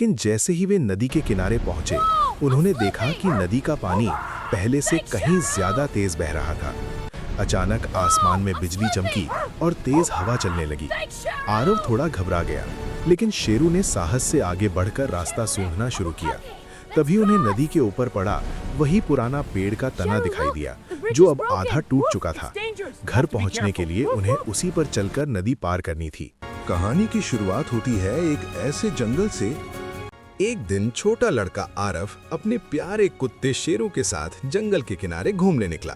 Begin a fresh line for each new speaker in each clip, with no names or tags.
लेकिन जैसे ही वे नदी के किनारे पहुंचे, उन्होंने देखा कि नदी का पानी पहले से कहीं ज्यादा तेज बह रहा था। अचानक आसमान में बिजली चमकी और तेज हवा चलने लगी। आरव थोड़ा घबरा गया, लेकिन शेरू ने साहस से आगे बढ़कर रास्ता सूंघना शुरू किया। तभी उन्हें नदी के ऊपर पड़ा वही पुराना पेड़ का तना दिखाई दिया, जो अब आधा टूट चुका था। घर पहुंचने के लिए उन्हें उसी पर चलकर नदी पार करनी थी।
कहानी की शुरुआत होती है एक ऐसे जंगल से। एक दिन छोटा लड़का आरव अपने प्यारे कुत्ते शेरू के साथ जंगल के किनारे घूमने निकला।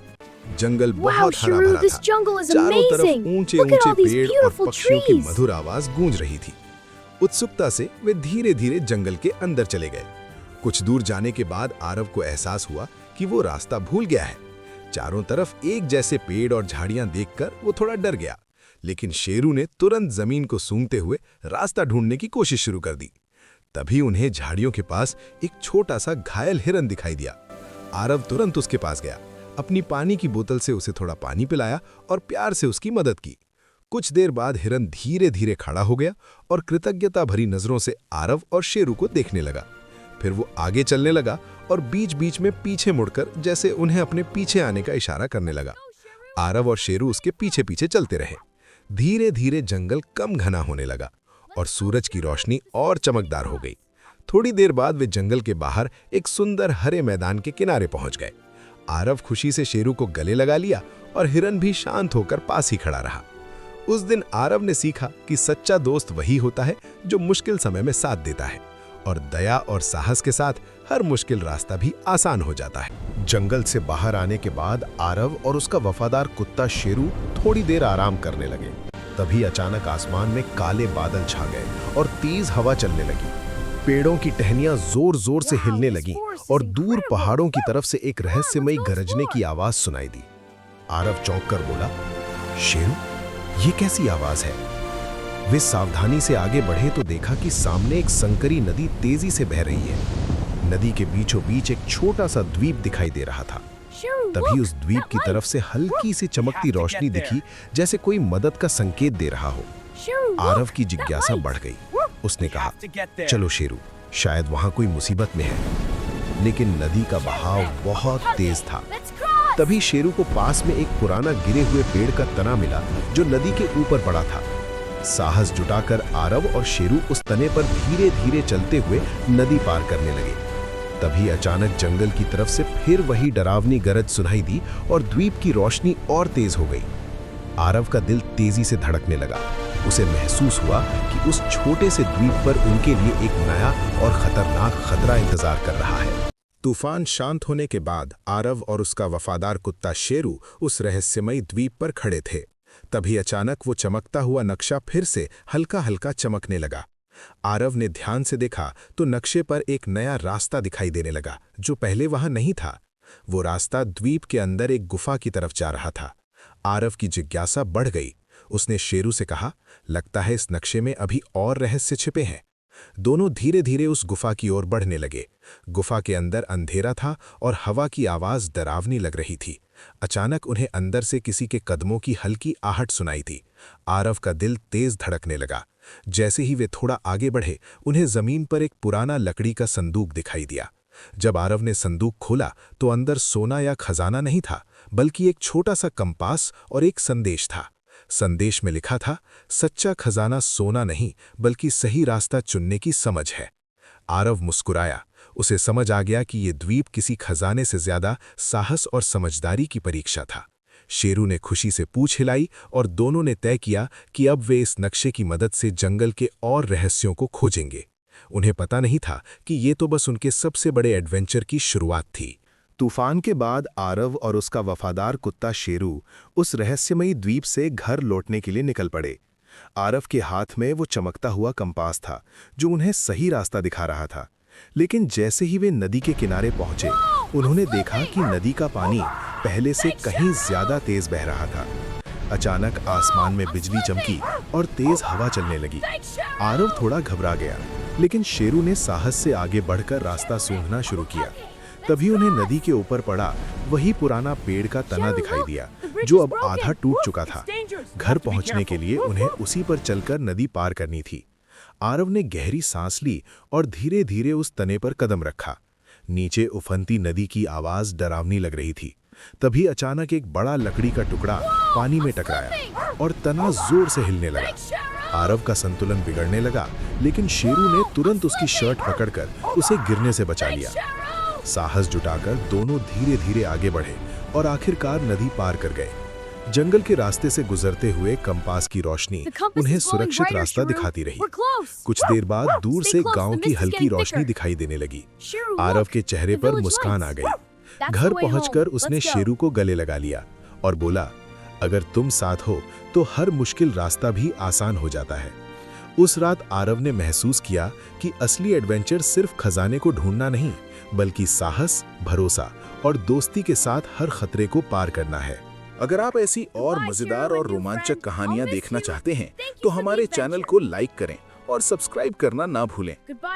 जंगल बहुत हरा भरा था। चारों तरफ ऊंचे ऊंचे पेड़ और पक्षियों की मधुर आवाज गूंज रही थी। उत्सुकता से वे धीरे धीरे जंगल के अंदर चले गए। कुछ दूर जाने के बाद आरव को एहसास हुआ कि वो रास्ता भूल गया है। चारों तरफ एक जैसे पेड़ और झाड़ियां देखकर वो थोड़ा डर गया, लेकिन शेरू ने तुरंत जमीन को सूंघते हुए रास्ता ढूंढने की कोशिश शुरू कर दी। तभी उन्हें झाड़ियों के पास एक छोटा सा घायल हिरन दिखाई दिया। आरव तुरंत उसके पास गया, अपनी पानी की बोतल से उसे थोड़ा पानी पिलाया और प्यार से उसकी मदद की। कुछ देर बाद हिरन धीरे धीरे खड़ा हो गया और कृतज्ञता भरी नजरों से आरव और शेरू को देखने लगा। फिर वो आगे चलने लगा और बीच बीच में पीछे मुड़कर जैसे उन्हें अपने पीछे आने का इशारा करने लगा। आरव और शेरू उसके पीछे पीछे चलते रहे। धीरे धीरे जंगल कम घना होने लगा और सूरज की रोशनी और चमकदार हो गई। थोड़ी देर बाद वे जंगल के बाहर एक सुंदर हरे मैदान के किनारे पहुंच गए। आरव खुशी से शेरू को गले लगा लिया और हिरन भी शांत होकर पास ही खड़ा रहा। उस दिन आरव ने सीखा कि सच्चा दोस्त वही होता है जो मुश्किल समय में साथ देता है, और दया और साहस के साथ हर मुश्किल रास्ता भी आसान हो जाता है।
जंगल से बाहर आने के बाद आरव और उसका वफादार कुत्ता शेरू थोड़ी देर आराम करने लगे। तभी अचानक आसमान में काले बादल छा गए और तेज हवा चलने लगी। पेड़ों की टहनियां जोर जोर से हिलने लगीं और दूर पहाड़ों की तरफ से एक रहस्यमयी गरजने की आवाज सुनाई दी। आरव चौंक कर बोला, शेरू, ये कैसी आवाज है? वे सावधानी से आगे बढ़े तो देखा कि सामने एक संकरी नदी तेजी से बह रही है। नदी के बीचों बीच एक छोटा सा द्वीप दिखाई दे रहा था। तभी उस द्वीप की तरफ से हल्की सी चमकती रोशनी दिखी, जैसे कोई मदद का संकेत दे रहा हो। आरव की जिज्ञासा बढ़ गई। उसने कहा, चलो शेरू, शायद वहां कोई मुसीबत में है। लेकिन नदी का बहाव बहुत तेज था। तभी शेरू को पास में एक पुराना गिरे हुए पेड़ का तना मिला, जो नदी के ऊपर पड़ा था। साहस जुटाकर आरव और शेरू उस तने पर धीरे धीरे चलते हुए नदी पार करने लगे। तभी अचानक जंगल की तरफ से फिर वही डरावनी गरज सुनाई दी और द्वीप की रोशनी और तेज हो गई। आरव का दिल तेजी से धड़कने लगा। उसे महसूस हुआ कि उस छोटे से द्वीप पर उनके लिए एक नया और खतरनाक खतरा इंतजार कर रहा है। तूफान शांत होने के बाद आरव और उसका वफादार कुत्ता शेरू उस रहस्यमयी द्वीप पर खड़े थे। तभी अचानक वो चमकता हुआ नक्शा फिर से हल्का हल्का चमकने लगा। आरव ने ध्यान से देखा तो नक्शे पर एक नया रास्ता दिखाई देने लगा, जो पहले वहां नहीं था। वो रास्ता द्वीप के अंदर एक गुफा की तरफ जा रहा था। आरव की जिज्ञासा बढ़ गई। उसने शेरू से कहा, लगता है इस नक्शे में अभी और रहस्य छिपे हैं। दोनों धीरे धीरे उस गुफा की ओर बढ़ने लगे। गुफा के अंदर अंधेरा था और हवा की आवाज डरावनी लग रही थी। अचानक उन्हें अंदर से किसी के कदमों की हल्की आहट सुनाई थी। आरव का दिल तेज धड़कने लगा। जैसे ही वे थोड़ा आगे बढ़े, उन्हें जमीन पर एक पुराना लकड़ी का संदूक दिखाई दिया। जब आरव ने संदूक खोला तो अंदर सोना या खजाना नहीं था, बल्कि एक छोटा सा कंपास और एक संदेश था। संदेश में लिखा था, सच्चा खजाना सोना नहीं बल्कि सही रास्ता चुनने की समझ है। आरव मुस्कुराया। उसे समझ आ गया कि ये द्वीप किसी खजाने से ज्यादा साहस और समझदारी की परीक्षा था। शेरू ने खुशी से पूंछ हिलाई और दोनों ने तय किया कि अब वे इस नक्शे की मदद से जंगल के और रहस्यों को खोजेंगे। उन्हें पता नहीं था कि ये तो बस उनके सबसे बड़े एडवेंचर की शुरुआत थी। तूफान के बाद आरव और उसका वफादार कुत्ता शेरू उस रहस्यमयी द्वीप से घर लौटने के लिए निकल पड़े। आरव के हाथ में वो चमकता हुआ कंपास था, जो उन्हें सही रास्ता दिखा रहा था। लेकिन जैसे ही वे नदी के किनारे पहुंचे, उन्होंने देखा कि नदी का पानी पहले से कहीं ज्यादा तेज बह रहा था। अचानक आसमान में बिजली चमकी और तेज हवा चलने लगी। आरव थोड़ा घबरा गया, लेकिन शेरू ने साहस से आगे बढ़कर रास्ता सूंघना शुरू किया। तभी उन्हें नदी के ऊपर पड़ा वही पुराना पेड़ का तना दिखाई दिया, जो अब आधा टूट चुका था। घर पहुंचने के लिए उन्हें उसी पर चलकर नदी पार करनी थी। आरव ने गहरी सांस ली और धीरे धीरे उस तने पर कदम रखा। नीचे उफनती नदी की आवाज डरावनी लग रही थी। तभी अचानक एक बड़ा लकड़ी का टुकड़ा पानी में टकराया और तना जोर से हिलने लगा। आरव का संतुलन बिगड़ने लगा, लेकिन शेरू ने तुरंत उसकी शर्ट पकड़कर उसे गिरने से बचा लिया। साहस जुटाकर दोनों धीरे धीरे आगे बढ़े और आखिरकार नदी पार कर गए। जंगल के रास्ते से गुजरते हुए कंपास की रोशनी उन्हें सुरक्षित रास्ता दिखाती रही। कुछ देर बाद दूर से गांव की हल्की रोशनी दिखाई देने लगी। आरव के चेहरे पर मुस्कान आ गई। घर पहुंचकर उसने शेरू को गले लगा लिया और बोला, अगर तुम साथ हो तो हर मुश्किल रास्ता भी आसान हो जाता है। उस रात आरव ने महसूस किया कि असली एडवेंचर सिर्फ खजाने को ढूंढना नहीं, बल्कि साहस, भरोसा और दोस्ती के साथ हर खतरे को पार करना है।
अगर आप ऐसी और मजेदार और रोमांचक कहानियां देखना चाहते हैं तो हमारे चैनल को लाइक करें और सब्सक्राइब करना ना भूलें।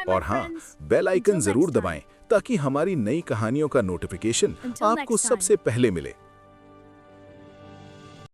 और हाँ, बेल आइकन जरूर दबाएं ताकि हमारी नई कहानियों का नोटिफिकेशन आपको सबसे पहले मिले।